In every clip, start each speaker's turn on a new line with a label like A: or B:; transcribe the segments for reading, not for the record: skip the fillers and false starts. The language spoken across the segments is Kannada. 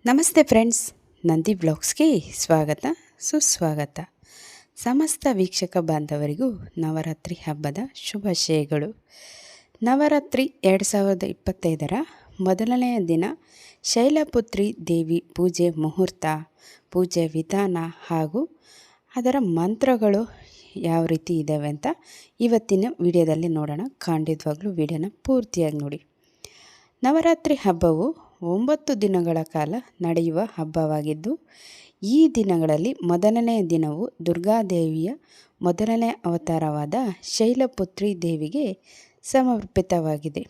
A: ನಮಸ್ತೆ ಫ್ರೆಂಡ್ಸ್, ನಂದಿ ಬ್ಲಾಗ್ಸ್ಗೆ ಸ್ವಾಗತ ಸುಸ್ವಾಗತ. ಸಮಸ್ತ ವೀಕ್ಷಕ ಬಾಂಧವರಿಗೂ ನವರಾತ್ರಿ ಹಬ್ಬದ ಶುಭಾಶಯಗಳು. ನವರಾತ್ರಿ 2025 ಮೊದಲನೆಯ ದಿನ ಶೈಲಪುತ್ರಿ ದೇವಿ ಪೂಜೆ ಮುಹೂರ್ತ, ಪೂಜೆ ವಿಧಾನ ಹಾಗೂ ಅದರ ಮಂತ್ರಗಳು ಯಾವ ರೀತಿ ಇದ್ದಾವೆ ಅಂತ ಇವತ್ತಿನ ವಿಡಿಯೋದಲ್ಲಿ ನೋಡೋಣ. ಖಂಡಿತವಾಗ್ಲೂ ವಿಡಿಯೋನ ಪೂರ್ತಿಯಾಗಿ ನೋಡಿ. ನವರಾತ್ರಿ ಹಬ್ಬವು 9 ದಿನಗಳ ಕಾಲ ನಡೆಯುವ ಹಬ್ಬವಾಗಿದ್ದು, ಈ ದಿನಗಳಲ್ಲಿ ಮೊದಲನೆಯ ದಿನವು ದುರ್ಗಾದೇವಿಯ ಮೊದಲನೇ ಅವತಾರವಾದ ಶೈಲಪುತ್ರಿ ದೇವಿಗೆ ಸಮರ್ಪಿತವಾಗಿದೆ.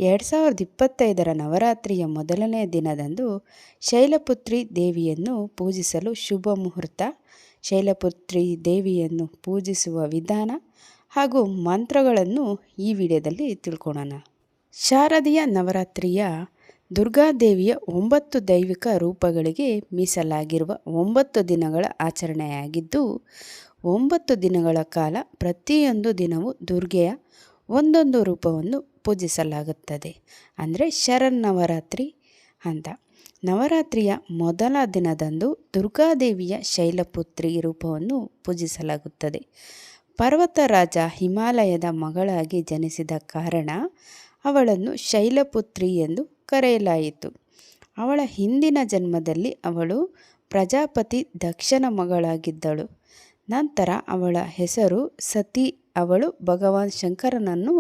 A: 2025 ನವರಾತ್ರಿಯ ಮೊದಲನೆಯ ದಿನದಂದು ಶೈಲಪುತ್ರಿ ದೇವಿಯನ್ನು ಪೂಜಿಸಲು ಶುಭ ಮುಹೂರ್ತ, ಶೈಲಪುತ್ರಿ ದೇವಿಯನ್ನು ಪೂಜಿಸುವ ವಿಧಾನ ಹಾಗೂ ಮಂತ್ರಗಳನ್ನು ಈ ವಿಡಿಯೋದಲ್ಲಿ ತಿಳ್ಕೊಳ್ಳೋಣ. ಶಾರದೀಯ ನವರಾತ್ರಿಯ ದುರ್ಗಾದೇವಿಯ 9 ದೈವಿಕ ರೂಪಗಳಿಗೆ ಮೀಸಲಾಗಿರುವ 9 ದಿನಗಳ ಆಚರಣೆಯಾಗಿದ್ದು, 9 ದಿನಗಳ ಕಾಲ ಪ್ರತಿಯೊಂದು ದಿನವೂ ದುರ್ಗೆಯ ಒಂದೊಂದು ರೂಪವನ್ನು ಪೂಜಿಸಲಾಗುತ್ತದೆ. ಅಂದರೆ ಶರನ್ನವರಾತ್ರಿ ಅಂತ. ನವರಾತ್ರಿಯ ಮೊದಲ ದಿನದಂದು ದುರ್ಗಾದೇವಿಯ ಶೈಲಪುತ್ರಿ ರೂಪವನ್ನು ಪೂಜಿಸಲಾಗುತ್ತದೆ. ಪರ್ವತರಾಜ ಹಿಮಾಲಯದ ಮಗಳಾಗಿ ಜನಿಸಿದ ಕಾರಣ ಅವಳನ್ನು ಶೈಲಪುತ್ರಿ ಎಂದು ಕರೆಯಲಾಯಿತು. ಅವಳ ಹಿಂದಿನ ಜನ್ಮದಲ್ಲಿ ಅವಳು ಪ್ರಜಾಪತಿ ದಕ್ಷನ ಮಗಳಾಗಿದ್ದಳು. ನಂತರ ಅವಳ ಹೆಸರು ಸತಿ. ಅವಳು ಭಗವಾನ್ ಶಂಕರನನ್ನು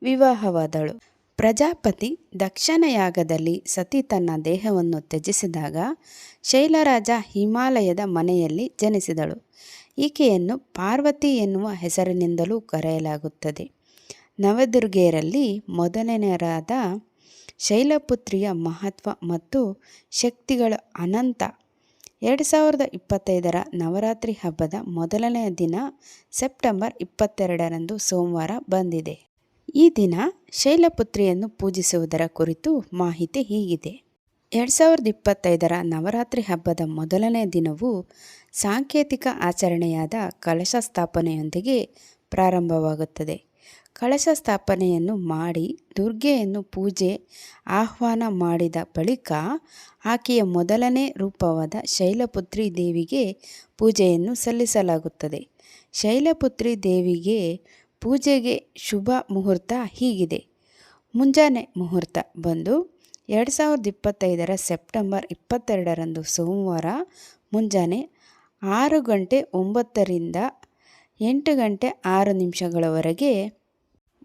A: ವಿವಾಹವಾದಳು. ಪ್ರಜಾಪತಿ ದಕ್ಷನ ಯಾಗದಲ್ಲಿ ಸತಿ ತನ್ನ ದೇಹವನ್ನು ತ್ಯಜಿಸಿದಾಗ ಶೈಲರಾಜ ಹಿಮಾಲಯದ ಮನೆಯಲ್ಲಿ ಜನಿಸಿದಳು. ಈಕೆಯನ್ನು ಪಾರ್ವತಿ ಎನ್ನುವ ಹೆಸರಿನಿಂದಲೂ ಕರೆಯಲಾಗುತ್ತದೆ. ನವದುರ್ಗೆಯರಲ್ಲಿ ಮೊದಲನೆಯರಾದ ಶೈಲಪುತ್ರಿಯ ಮಹತ್ವ ಮತ್ತು ಶಕ್ತಿಗಳು ಅನಂತ. 2025 ನವರಾತ್ರಿ ಹಬ್ಬದ ಮೊದಲನೆಯ ದಿನ ಸೆಪ್ಟೆಂಬರ್ 22 ಸೋಮವಾರ ಬಂದಿದೆ. ಈ ದಿನ ಶೈಲಪುತ್ರಿಯನ್ನು ಪೂಜಿಸುವುದರ ಕುರಿತು ಮಾಹಿತಿ ಹೀಗಿದೆ. 2025 ನವರಾತ್ರಿ ಹಬ್ಬದ ಮೊದಲನೆಯ ದಿನವು ಸಾಂಕೇತಿಕ ಆಚರಣೆಯಾದ ಕಲಶ ಸ್ಥಾಪನೆಯೊಂದಿಗೆ ಪ್ರಾರಂಭವಾಗುತ್ತದೆ. ಕಳಶ ಸ್ಥಾಪನೆಯನ್ನು ಮಾಡಿ ದುರ್ಗೆಯನ್ನು ಪೂಜೆ ಆಹ್ವಾನ ಮಾಡಿದ ಬಳಿಕ ಆಕೆಯ ಮೊದಲನೇ ರೂಪವಾದ ಶೈಲಪುತ್ರಿ ದೇವಿಗೆ ಪೂಜೆಯನ್ನು ಸಲ್ಲಿಸಲಾಗುತ್ತದೆ. ಶೈಲಪುತ್ರಿ ದೇವಿಗೆ ಪೂಜೆಗೆ ಶುಭ ಮುಹೂರ್ತ ಹೀಗಿದೆ. ಮುಂಜಾನೆ ಮುಹೂರ್ತ ಬಂದು 2025 ಸೆಪ್ಟೆಂಬರ್ 22 ಸೋಮವಾರ ಮುಂಜಾನೆ 6:09 8:06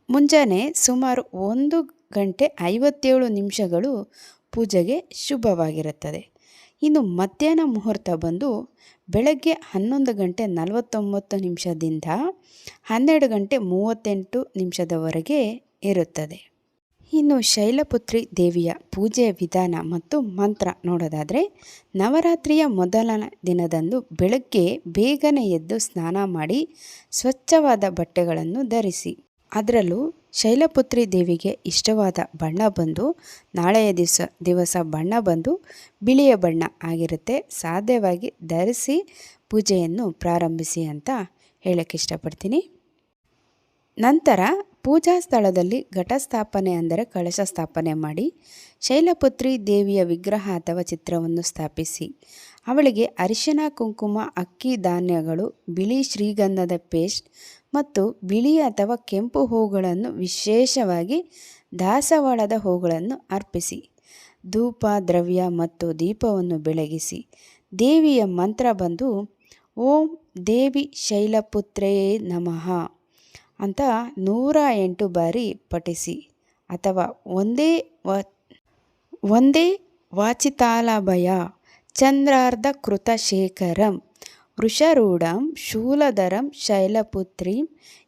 A: ಮುಂಜಾನೆ ಸುಮಾರು 1:57 ಪೂಜೆಗೆ ಶುಭವಾಗಿರುತ್ತದೆ. ಇನ್ನು ಮಧ್ಯಾಹ್ನ ಮುಹೂರ್ತ ಬಂದು ಬೆಳಗ್ಗೆ 11:49 12:38 ಇರುತ್ತದೆ. ಇನ್ನು ಶೈಲಪುತ್ರಿ ದೇವಿಯ ಪೂಜೆ ವಿಧಾನ ಮತ್ತು ಮಂತ್ರ ನೋಡೋದಾದರೆ, ನವರಾತ್ರಿಯ ಮೊದಲ ದಿನದಂದು ಬೆಳಗ್ಗೆ ಬೇಗನೆ ಎದ್ದು ಸ್ನಾನ ಮಾಡಿ ಸ್ವಚ್ಛವಾದ ಬಟ್ಟೆಗಳನ್ನು ಧರಿಸಿ. ಅದರಲ್ಲೂ ಶೈಲಪುತ್ರಿ ದೇವಿಗೆ ಇಷ್ಟವಾದ ಬಣ್ಣ ಬಂದು ನಾಳೆಯ ದಿವಸ ಬಣ್ಣ ಬಂದು ಬಿಳಿಯ ಬಣ್ಣ ಆಗಿರುತ್ತೆ. ಸಾಧ್ಯವಾಗಿ ಧರಿಸಿ ಪೂಜೆಯನ್ನು ಪ್ರಾರಂಭಿಸಿ ಅಂತ ಹೇಳಕ್ಕೆ ಇಷ್ಟಪಡ್ತೀನಿ. ನಂತರ ಪೂಜಾ ಸ್ಥಳದಲ್ಲಿ ಘಟಸ್ಥಾಪನೆ ಅಂದರೆ ಕಳಶ ಸ್ಥಾಪನೆ ಮಾಡಿ ಶೈಲಪುತ್ರಿ ದೇವಿಯ ವಿಗ್ರಹ ಅಥವಾ ಚಿತ್ರವನ್ನು ಸ್ಥಾಪಿಸಿ ಅವಳಿಗೆ ಅರಿಶಿನ, ಕುಂಕುಮ, ಅಕ್ಕಿ ಧಾನ್ಯಗಳು, ಬಿಳಿ ಶ್ರೀಗಂಧದ ಪೇಸ್ಟ್ ಮತ್ತು ಬಿಳಿ ಅಥವಾ ಕೆಂಪು ಹೂಗಳನ್ನು, ವಿಶೇಷವಾಗಿ ದಾಸವಾಳದ ಹೂಗಳನ್ನು ಅರ್ಪಿಸಿ ಧೂಪ, ದ್ರವ್ಯ ಮತ್ತು ದೀಪವನ್ನು ಬೆಳಗಿಸಿ ದೇವಿಯ ಮಂತ್ರ ಬಂದು ಓಂ ದೇವಿ ಶೈಲಪುತ್ರೇ ನಮಃ ಅಂತ 108 ಬಾರಿ ಪಠಿಸಿ ಅಥವಾ ಒಂದೇ ವಾಚಿತಾಲಭಯ ಚಂದ್ರಾರ್ಧ ಕೃತ ಶೇಖರಂ ವೃಷರೂಢಂ ಶೂಲಧರಂ ಶೈಲಪುತ್ರೀಂ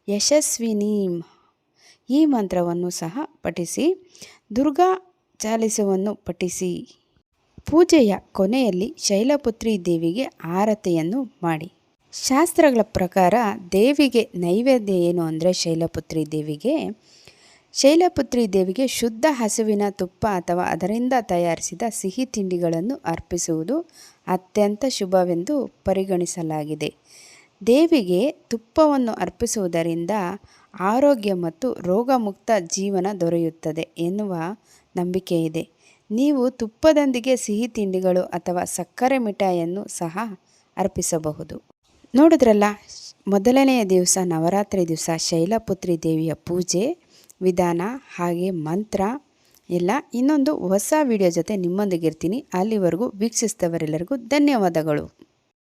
A: ಯಶಸ್ವಿನೀಂ ಈ ಮಂತ್ರವನ್ನು ಸಹ ಪಠಿಸಿ ದುರ್ಗಾ ಚಾಲಿಸವನ್ನು ಪಠಿಸಿ ಪೂಜೆಯ ಕೊನೆಯಲ್ಲಿ ಶೈಲಪುತ್ರಿ ದೇವಿಗೆ ಆರತಿಯನ್ನು ಮಾಡಿ. ಶಾಸ್ತ್ರಗಳ ಪ್ರಕಾರ ದೇವಿಗೆ ನೈವೇದ್ಯ ಏನು ಅಂದರೆ ಶೈಲಪುತ್ರಿ ದೇವಿಗೆ ಶುದ್ಧ ಹಸುವಿನ ತುಪ್ಪ ಅಥವಾ ಅದರಿಂದ ತಯಾರಿಸಿದ ಸಿಹಿ ತಿಂಡಿಗಳನ್ನು ಅರ್ಪಿಸುವುದು ಅತ್ಯಂತ ಶುಭವೆಂದು ಪರಿಗಣಿಸಲಾಗಿದೆ. ದೇವಿಗೆ ತುಪ್ಪವನ್ನು ಅರ್ಪಿಸುವುದರಿಂದ ಆರೋಗ್ಯ ಮತ್ತು ರೋಗಮುಕ್ತ ಜೀವನ ದೊರೆಯುತ್ತದೆ ಎನ್ನುವ ನಂಬಿಕೆ ಇದೆ. ನೀವು ತುಪ್ಪದೊಂದಿಗೆ ಸಿಹಿ ತಿಂಡಿಗಳು ಅಥವಾ ಸಕ್ಕರೆ ಮಿಠಾಯಿಯನ್ನು ಸಹ ಅರ್ಪಿಸಬಹುದು. ನೋಡಿದ್ರಲ್ಲ, ಮೊದಲನೆಯ ದಿವಸ ನವರಾತ್ರಿ ದಿವಸ ಶೈಲಪುತ್ರಿ ದೇವಿಯ ಪೂಜೆ ವಿಧಾನ ಹಾಗೆ ಮಂತ್ರ ಎಲ್ಲ. ಇನ್ನೊಂದು ಹೊಸ ವಿಡಿಯೋ ಜೊತೆ ನಿಮ್ಮೊಂದಿಗಿರ್ತೀನಿ. ಅಲ್ಲಿವರೆಗೂ ವೀಕ್ಷಿಸಿದವರೆಲ್ಲರಿಗೂ ಧನ್ಯವಾದಗಳು.